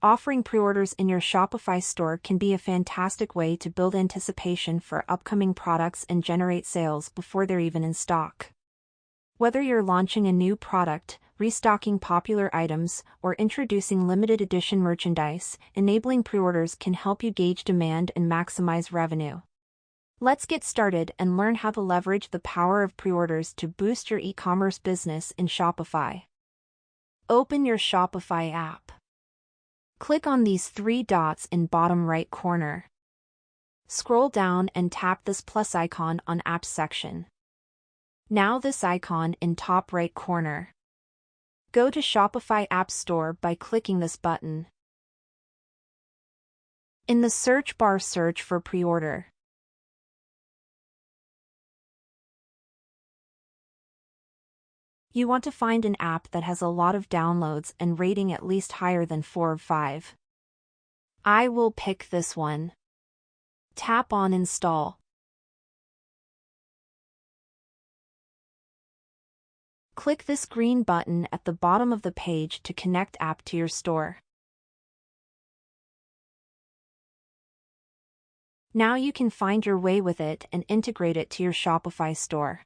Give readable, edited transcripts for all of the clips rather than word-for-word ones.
Offering pre-orders in your Shopify store can be a fantastic way to build anticipation for upcoming products and generate sales before they're even in stock. Whether you're launching a new product, restocking popular items, or introducing limited edition merchandise, enabling pre-orders can help you gauge demand and maximize revenue. Let's get started and learn how to leverage the power of pre-orders to boost your e-commerce business in Shopify. Open your Shopify app. Click on these three dots in bottom right corner. Scroll down and tap this plus icon on Apps section. Now this icon in top right corner. Go to Shopify App Store by clicking this button. In the search bar, search for Preorder. You want to find an app that has a lot of downloads and rating at least higher than 4 or 5. I will pick this one. Tap on Install. Click this green button at the bottom of the page to connect app to your store. Now you can find your way with it and integrate it to your Shopify store.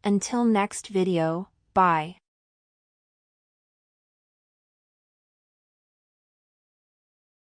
Until next video, bye.